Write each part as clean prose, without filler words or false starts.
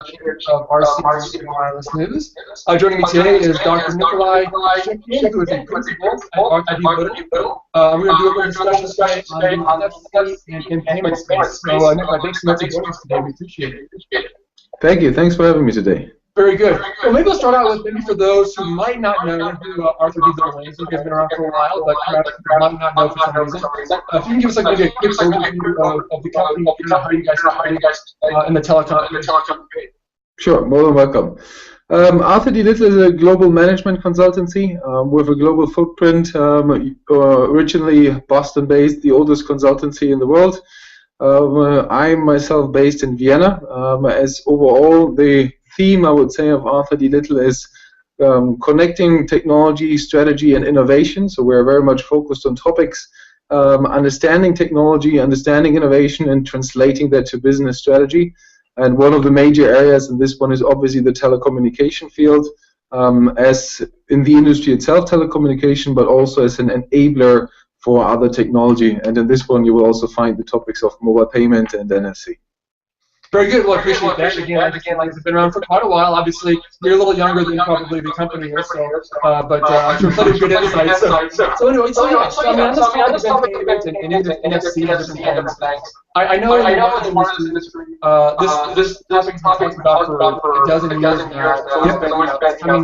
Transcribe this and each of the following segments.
of RC and Wireless News. Joining me today is Dr. Nicolai Schaettgen, who is a principal at RTD Little. We're going to do a little discussion today on the NFC and payment space. So, Nicolai, thanks so much for joining us today. We appreciate it. Thank you. Thanks for having me today. Very good. Well, maybe we'll start out with, maybe for those who might not know who RTD Little is. He's been around for a while, but perhaps might not know for some reason. If you can give us maybe a quick overview of the company, how you guys are in the telecom space. Sure, more than welcome. RTD Little is a global management consultancy with a global footprint, originally Boston-based, the oldest consultancy in the world. I'm myself based in Vienna, as overall the theme, I would say, of RTD Little is connecting technology, strategy, and innovation. So we're very much focused on topics, understanding technology, understanding innovation, and translating that to business strategy. And one of the major areas, and this one is obviously the telecommunication field, as in the industry itself, telecommunication, but also as an enabler for other technology. And in this one, you will also find the topics of mobile payment and NFC. Very good. Well, I appreciate that. Again, like it's been around for quite a while. Obviously, you're a little younger than probably the company is, so, but I'm sure plenty of good insight. So anyway, I mean, on this topic of payment and NFC and different things, I know in the wireless industry, this topic has been talked about for a dozen years now. It's coming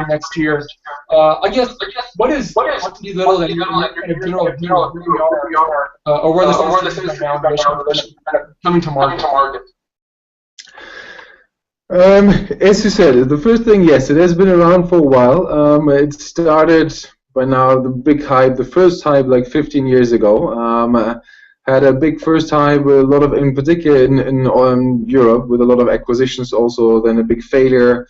next year. I guess, what is RTD Little and your kind of general view of who we are, or where this is right now, coming to market? As you said, the first thing, yes, it has been around for a while. It started by now, the big hype, the first hype like 15 years ago. Had a big first hype, with a lot of, in particular in Europe, with a lot of acquisitions also, then a big failure.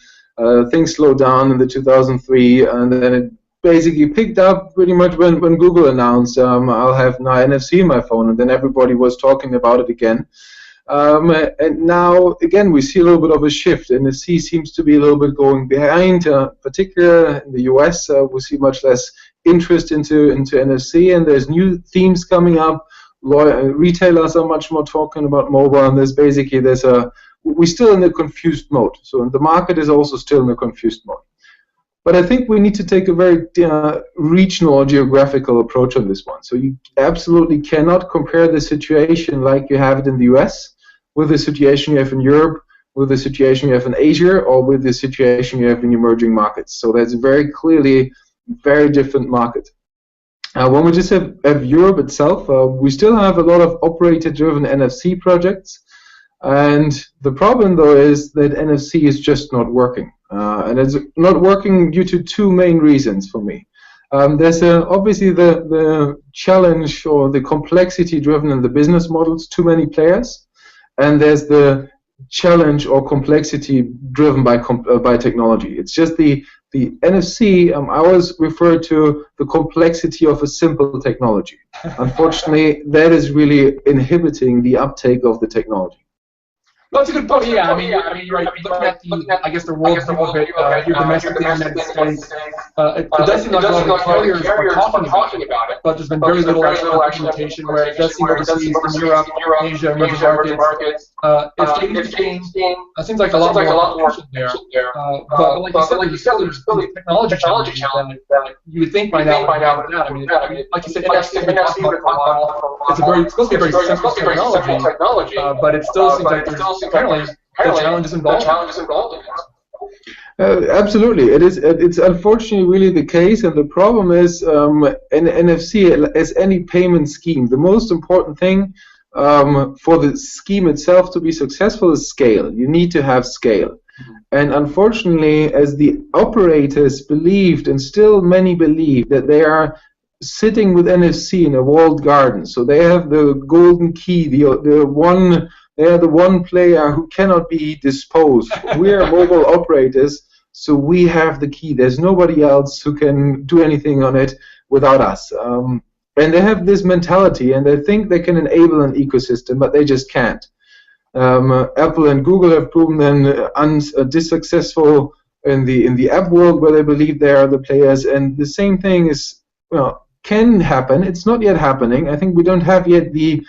Things slowed down in the 2003, and then it basically picked up pretty much when Google announced, I'll have now NFC in my phone, and then everybody was talking about it again. And now, again, we see a little bit of a shift. NFC seems to be a little bit going behind, particularly in the US. We see much less interest into NFC, and there's new themes coming up. Retailers are much more talking about mobile, and we're still in a confused mode. So the market is also still in a confused mode. But I think we need to take a very regional or geographical approach on this one. So you absolutely cannot compare the situation like you have it in the US with the situation you have in Europe, with the situation you have in Asia, or with the situation you have in emerging markets. So that's very clearly very different market. When we just have Europe itself, we still have a lot of operator-driven NFC projects. And the problem, though, is that NFC is just not working. And it's not working due to two main reasons for me. There's obviously the challenge or the complexity driven in the business models, too many players. And there's the challenge or complexity driven by technology. It's just the NFC, I always refer to the complexity of a simple technology. Unfortunately, that is really inhibiting the uptake of the technology. Well, that's a good point. Yeah, I mean, you're right. Looking at the world view of it, here domestically in the United States, it does seem like a lot of carriers are talking about it, but there's been very little actual implementation. Where it does seem overseas in Europe, Asia, emerging markets, it's changing. It seems like a lot more attention there. But like you said, there's technology challenges that you would think by now. I mean, like you said, NFC has been talked about for a while. It's supposed to be a very simple technology, but it still seems like there's apparently the challenges involved in it. Absolutely, it is. It's unfortunately really the case, and the problem is in NFC, as any payment scheme, the most important thing for the scheme itself to be successful is scale. You need to have scale, and unfortunately, as the operators believed, and still many believe, that they are sitting with NFC in a walled garden, so they have the golden key, the one. They are the one player who cannot be disposed. We are mobile operators, so we have the key. There's nobody else who can do anything on it without us. And they have this mentality, and they think they can enable an ecosystem, but they just can't. Apple and Google have proven them unsuccessful in the app world, where they believe they are the players. And the same thing is, can happen. It's not yet happening. I think we don't have yet the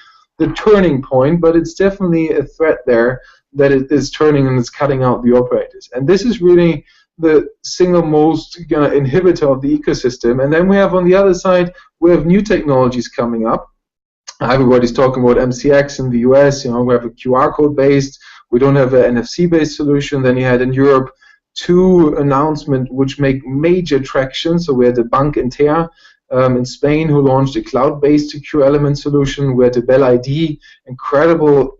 turning point, but it's definitely a threat there that it is turning and it's cutting out the operators. And this is really the single most inhibitor of the ecosystem. And then we have on the other side, we have new technologies coming up. Everybody's talking about MCX in the US. You know, we have a QR code based. We don't have an NFC based solution. Then you had in Europe 2 announcements which make major traction. So we had the Bank Inter in Spain who launched a cloud-based secure element solution. We had the Bell ID, incredible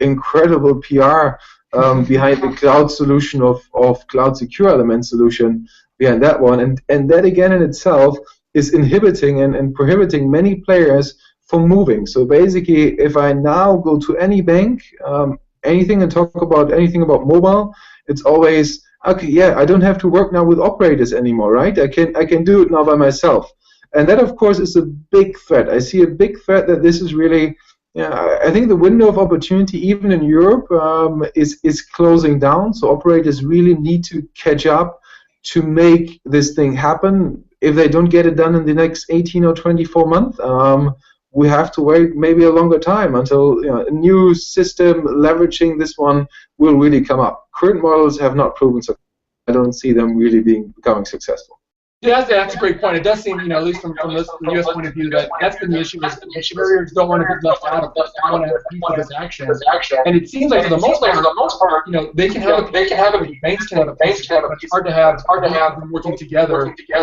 PR behind the cloud solution of cloud secure element solution behind that one. And that again in itself is inhibiting and prohibiting many players from moving. So basically, if I now go to any bank, anything and talk about anything about mobile, it's always, okay, yeah, I don't have to work now with operators anymore, right? I can do it now by myself. And that, of course, is a big threat. I see a big threat that this is really, I think the window of opportunity, even in Europe, is closing down. So operators really need to catch up to make this thing happen. If they don't get it done in the next 18 or 24 months, we have to wait maybe a longer time until a new system leveraging this one will really come up. Current models have not proven successful. I don't see them really becoming successful. Yeah, that's a great point. It does seem, at least from the U.S. point of view, that that's been the issue. Is carriers don't want to be left out of this. They want to have people this action. And it seems like for the most part, they can have a banks can have a piece, but it's hard to have them working together. Like you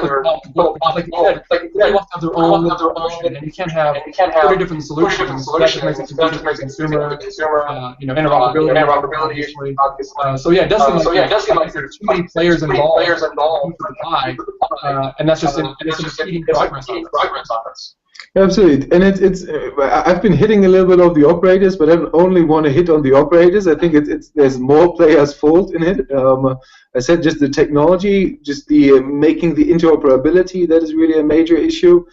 said, they want to have their own solution, and you can't have 30 different solutions. So that just makes it confusing for the consumer. Interoperability, obviously. So yeah, it does seem like there's too many players involved. And that's just impeding progress on us. Absolutely, and it's I've been hitting a little bit of the operators, but I don't only want to hit on the operators. I think there's more players' fault in it. I said just the technology, just the making the interoperability, that is really a major issue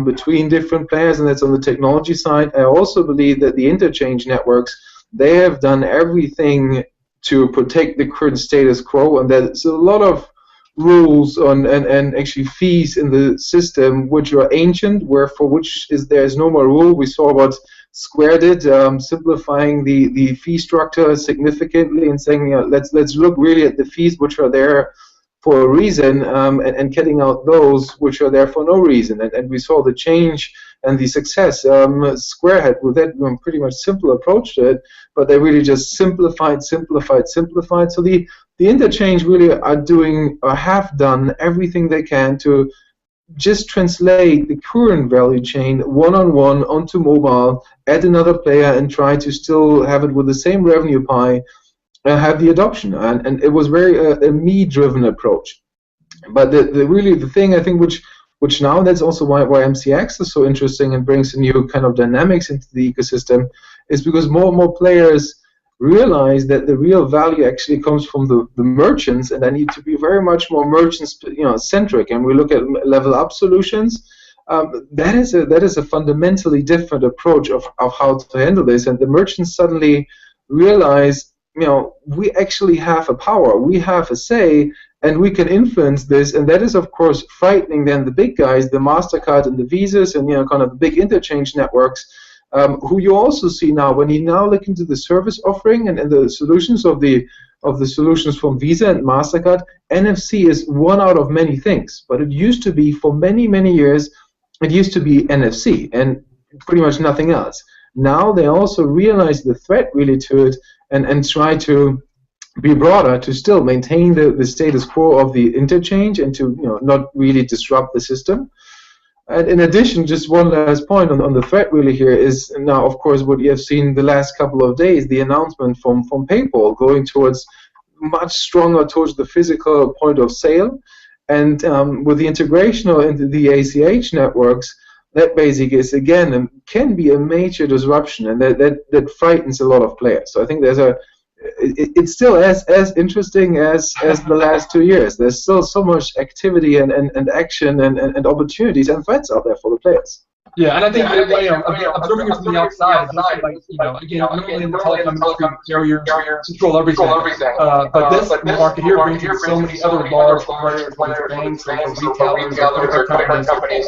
between different players, and that's on the technology side. I also believe that the interchange networks, they have done everything to protect the current status quo, and there's a lot of rules on and actually fees in the system which are ancient, where for which there's no more rule. We saw what Square did, simplifying the fee structure significantly and saying, let's look really at the fees which are there for a reason, and cutting out those which are there for no reason. And we saw the change and the success Square had with that pretty much simple approach to it, but they really just simplified. So the interchange really are doing or have done everything they can to just translate the current value chain one-on-one onto mobile, add another player, and try to still have it with the same revenue pie, have the adoption. And it was very a me-driven approach. But the thing I think which now, that's also why MCX is so interesting and brings a new kind of dynamics into the ecosystem, is because more and more players realize that the real value actually comes from the merchants, and they need to be very much more centric. And we look at level up solutions. That is a fundamentally different approach of how to handle this. And the merchants suddenly realize, we actually have a power, we have a say, and we can influence this. And that is, of course, frightening then the big guys, the MasterCard and the Visas, and kind of the big interchange networks. Who you also see now, when you now look into the service offering and the solutions of the solutions from Visa and MasterCard, NFC is one out of many things. But it used to be, for many, many years, it used to be NFC and pretty much nothing else. Now they also realize the threat really to it and try to be broader to still maintain the status quo of the interchange and to not really disrupt the system. And in addition, just one last point on the threat really here is now, of course, what you have seen the last couple of days, the announcement from PayPal going towards much stronger towards the physical point of sale. And with the integration into the ACH networks, that basically is, again, can be a major disruption, and that frightens a lot of players. So I think it's still as interesting as the last 2 years. There's still so much activity and action and opportunities and threats out there for the players. Yeah, and I think observing it from the outside, again, normally in the telecom industry, carriers control everything. But this market here brings in so many other large players, whether it's banks or retailers or credit companies.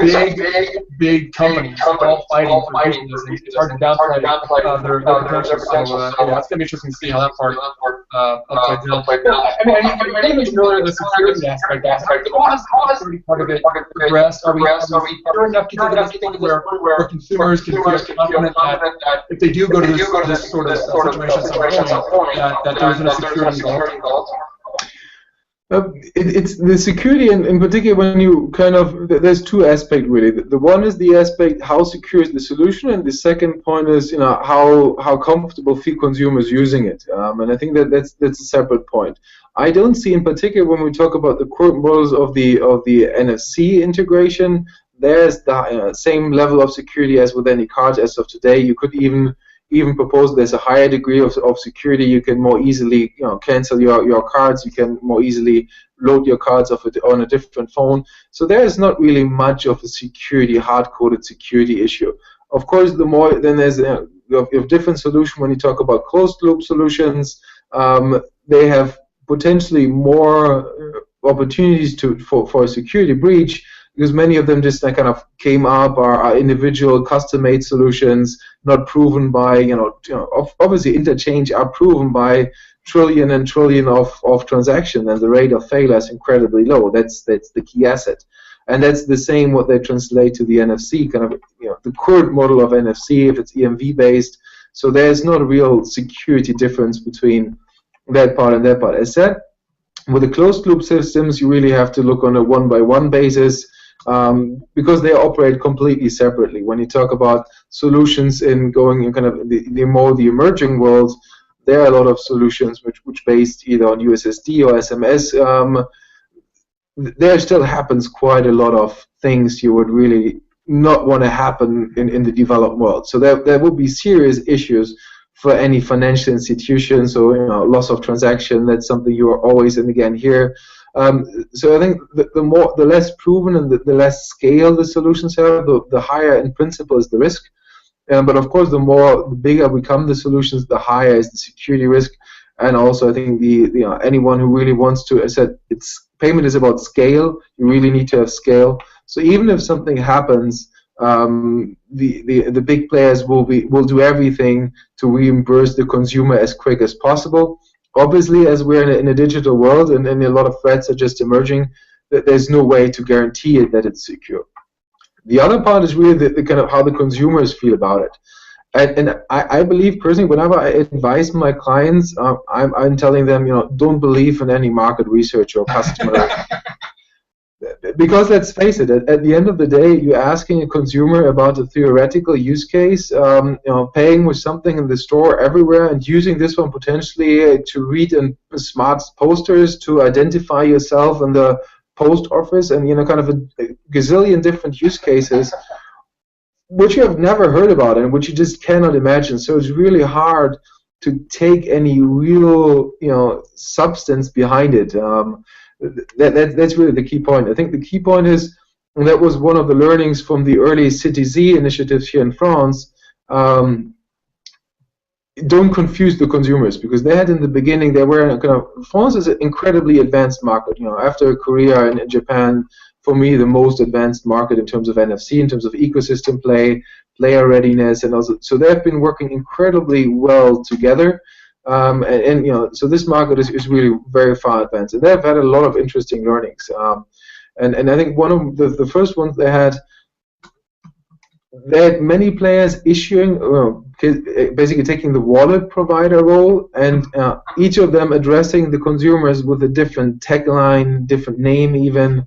These are big companies all fighting for business, and it's hard to downplay their potential. So it's going to be interesting to see how that part plays out. I didn't mention earlier the security aspect. How is the security part of it progressed? Are we secure enough to get to this point where consumers can feel confident that if they do go to this sort of situation at some point, that there isn't a security involved? It's the security, in particular, when you there's two aspects really. The one is the aspect how secure is the solution, and the second point is how comfortable feel consumers using it. And I think that's a separate point. I don't see, in particular, when we talk about the current models of the NFC integration, there's the same level of security as with any card as of today. You could even propose there's a higher degree of security. You can more easily cancel your cards. You can more easily load your cards on a different phone. So there is not really much of a security, hard-coded security issue. Of course, the more then there's you have different solutions when you talk about closed-loop solutions. They have potentially more opportunities for a security breach, because many of them just kind of came up are individual custom-made solutions, not proven by, obviously interchange are proven by trillion and trillion of transactions, and the rate of failure is incredibly low. That's the key asset. And that's the same what they translate to the NFC, the current model of NFC, if it's EMV based. So there's not a real security difference between that part and that part. As said, with the closed loop systems, you really have to look on a one-by-one basis, because they operate completely separately. When you talk about solutions in going in the emerging world, there are a lot of solutions which based either on USSD or SMS. There still happens quite a lot of things you would really not want to happen in the developed world. So there will be serious issues for any financial institution. So loss of transaction, that's something you are always and again here. So I think the less proven and the less scale the solutions have, the higher in principle is the risk. But of course, the bigger become the solutions, the higher is the security risk. And also, I think anyone who really wants to, as I said, payment is about scale. You really need to have scale. So even if something happens, the big players will do everything to reimburse the consumer as quick as possible. Obviously, as we're in a digital world and a lot of threats are just emerging, there's no way to guarantee it that it's secure. The other part is really the kind of how the consumers feel about it. And I believe personally, whenever I advise my clients, I'm telling them, don't believe in any market research or customer. Because let's face it, at the end of the day, you're asking a consumer about a theoretical use case, paying with something in the store everywhere and using this one potentially to read in smart posters to identify yourself in the post office, and kind of a gazillion different use cases which you have never heard about and which you just cannot imagine. So it's really hard to take any real substance behind it. That's really the key point. I think the key point is, and that was one of the learnings from the early CTZ initiatives here in France, don't confuse the consumers, because they had in the beginning, they were France is an incredibly advanced market. After Korea and Japan, for me, the most advanced market in terms of NFC, in terms of ecosystem player readiness, and also, so they've been working incredibly well together. So this market is really very far advanced, and they've had a lot of interesting learnings. And I think one of the first ones they had many players issuing, basically taking the wallet provider role, and each of them addressing the consumers with a different tagline, different name even.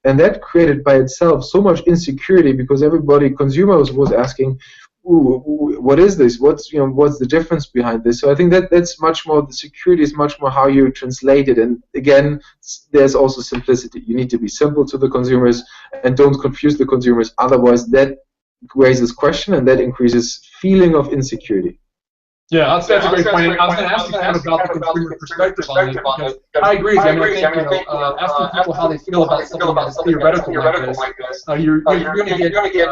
And that created by itself so much insecurity, because consumers was asking, what is this? What's the difference behind this? So I think that's much more, the security is much more how you translate it. And again, there's also simplicity. You need to be simple to the consumers and don't confuse the consumers. Otherwise, that raises question and that increases feeling of insecurity. Yeah, that's a great point. And I was going to ask you kind of about the consumer perspective on it, because I agree with you. I mean, I think, asking people how they feel about something that is theoretical like this, you're going to get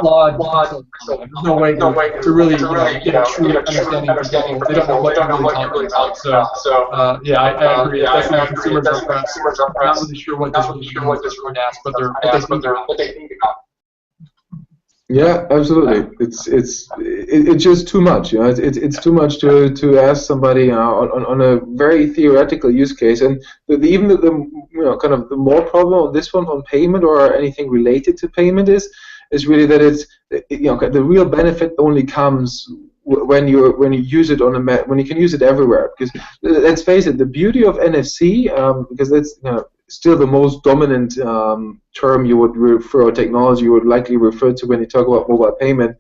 flawed results. There's no way to really get a true understanding of people. They don't know what you're really talking about. So, yeah, I agree. Definitely consumers are perhaps not really sure what this really means when asked, but what they think about it. Yeah, absolutely. It's just too much. You know, it's too much to ask somebody on a very theoretical use case, and even the kind of the more problem on this one on payment or anything related to payment is really that it's the real benefit only comes when you use it when you can use it everywhere. Because let's face it, the beauty of NFC, because that's still the most dominant term you would refer, or technology you would likely refer to when you talk about mobile payment,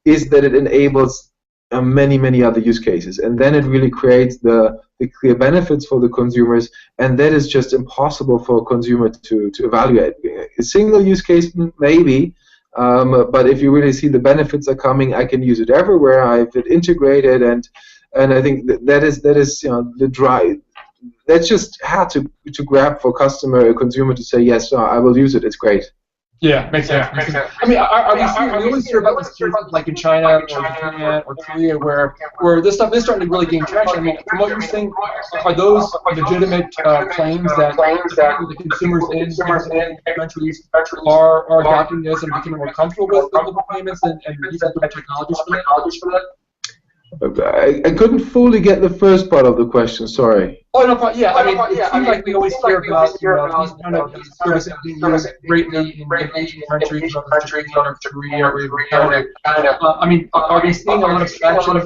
is that it enables many other use cases, and then it really creates the clear benefits for the consumers, and that is just impossible for a consumer to evaluate. A single use case maybe, but if you really see the benefits are coming, I can use it everywhere. I have it integrated, and I think that is the drive. That's just hard to grab for a consumer to say yes, I will use it. It's great. Yeah, makes sense. I mean, we always hear about this cases like in China or Japan or Korea where this stuff is starting to really gain traction. I mean, from what you're saying, are those legitimate claims that the consumers in countries are adopting this and becoming more comfortable with mobile payments and using the technologies for that? I couldn't fully get the first part of the question. Sorry. Oh, no problem. Yeah, I mean, it seems like we always hear about these kind of services being used greatly in Asian countries, or Korea, or even Canada. I mean, are we seeing a lot of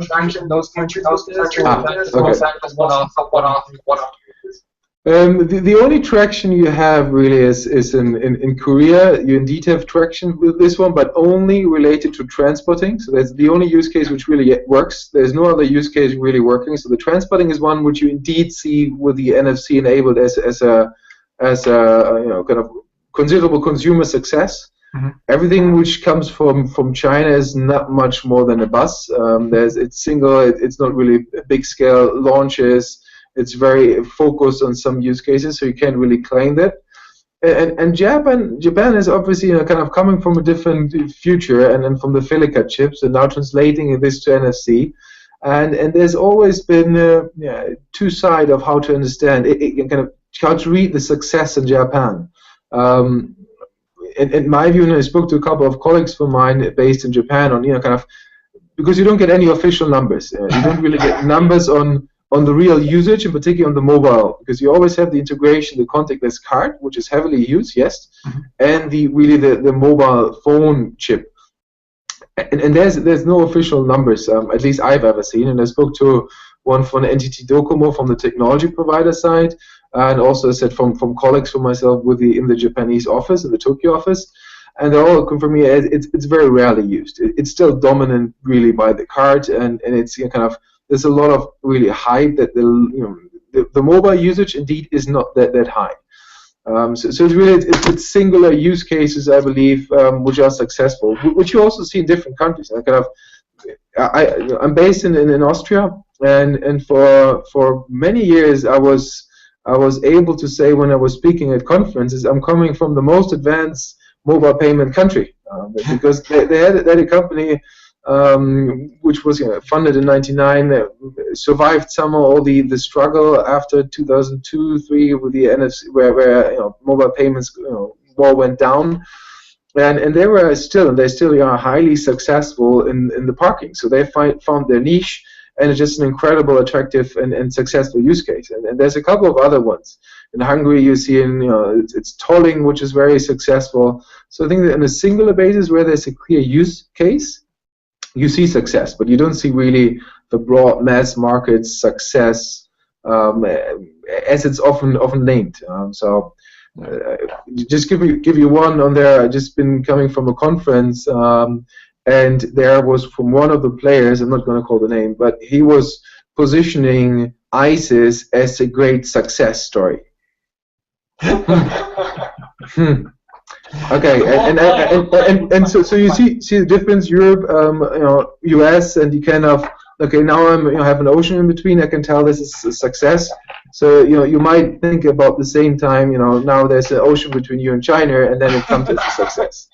traction in those countries with this, or is that just one-off? The only traction you have really is in Korea. You indeed have traction with this one, but only related to transporting. So that's the only use case which really works. There's no other use case really working. So the transporting is one which you indeed see with the NFC enabled as a kind of considerable consumer success. Mm-hmm. Everything which comes from China is not much more than a bus. It's single. It's not really big scale launches. It's very focused on some use cases, so you can't really claim that. And Japan is obviously kind of coming from a different future, and from the Felica chips, and now translating this to NFC. And there's always been two sides of how to understand kind of how to read the success in Japan. In my view, I spoke to a couple of colleagues of mine based in Japan on kind of, because you don't get any official numbers. You don't really get numbers on the real usage, in particular on the mobile, because you always have the integration, the contactless card, which is heavily used, yes, mm-hmm. and the mobile phone chip. And there's no official numbers, at least I've ever seen. And I spoke to one from NTT Docomo from the technology provider side, and also I said from colleagues from myself in the Japanese office, in the Tokyo office, and they're all confirming it's very rarely used. It's still dominant really by the card, and it's kind of, there's a lot of really hype that the mobile usage indeed is not that high. So it's really it's singular use cases, I believe, which are successful, which you also see in different countries. I'm based in Austria, and for many years I was able to say when I was speaking at conferences, I'm coming from the most advanced mobile payment country, because they had a company which was funded in '99, survived somehow all the struggle after 2002-3 with the NFC, where mobile payments war went down, and they still are highly successful in the parking. So they found their niche, and it's just an incredible, attractive, and successful use case. And there's a couple of other ones. In Hungary, you see it's tolling, which is very successful. So I think that on a singular basis, where there's a clear use case, you see success, but you don't see really the broad mass market success as it's often named. Just give you one on there. I've just been coming from a conference, and there was from one of the players, I'm not going to call the name, but he was positioning ISIS as a great success story. Okay, and so you see the difference. Europe, US, and the kind of okay, now I have an ocean in between. I can tell this is a success. So you might think about the same time. Now there's an ocean between you and China, and then it comes as a success.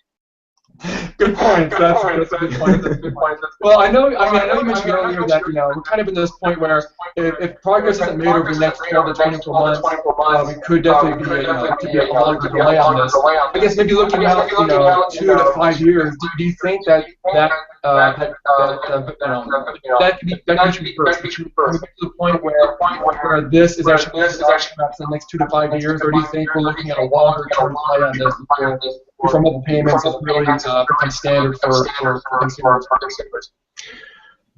Good point. That's a good point. Well, I know you mentioned earlier that we're kind of in this point where if progress isn't made over the next 12 to 24 months, we could definitely be a long delay on this. I guess maybe looking out 2 to 5 years, do you think that could be first? Could you get to the point where this is actually perhaps in the next 2 to 5 years, or do you think we're looking at a longer term play on this before mobile payments is really become standard for consumers?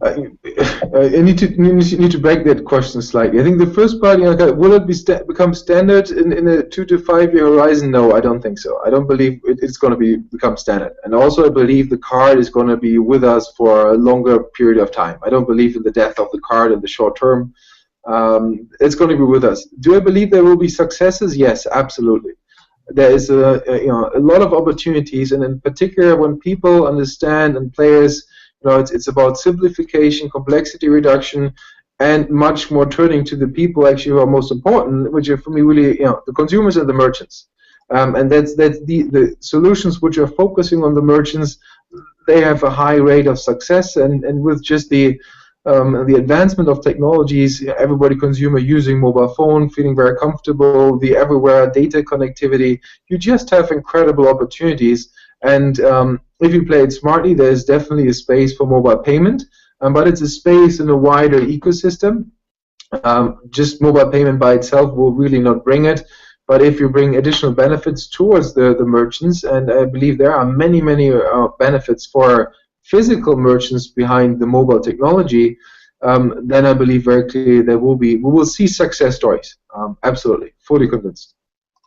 You need to break that question slightly. I think the first part, will it become standard in a 2 to 5 year horizon? No, I don't think so. I don't believe it's going to become standard. And also, I believe the card is going to be with us for a longer period of time. I don't believe in the death of the card in the short term. It's going to be with us. Do I believe there will be successes? Yes, absolutely. There is a lot of opportunities, and in particular when people understand and players, it's about simplification, complexity reduction, and much more turning to the people actually who are most important, which are for me really the consumers and the merchants. And that's the solutions which are focusing on the merchants. They have a high rate of success, and with just the advancement of technologies, everybody consumer using mobile phone, feeling very comfortable, the everywhere data connectivity, you just have incredible opportunities. And if you play it smartly, there's definitely a space for mobile payment, but it's a space in a wider ecosystem. Just mobile payment by itself will really not bring it, but if you bring additional benefits towards the merchants, and I believe there are many benefits for physical merchants behind the mobile technology, then I believe very clearly we will see success stories. Absolutely, fully convinced.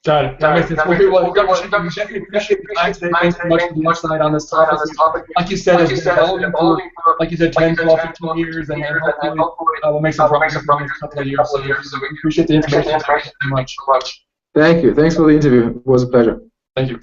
Got it. That makes sense. Well, we appreciate the time today. Thanks so much for the insight on this topic. Like you said, it's been evolving for, like you said, 10, 12, 15 years, and hopefully we'll make some progress in the next couple of years. So we appreciate the information. Thank you so much. Thank you. Thanks for the interview. It was a pleasure. Thank you.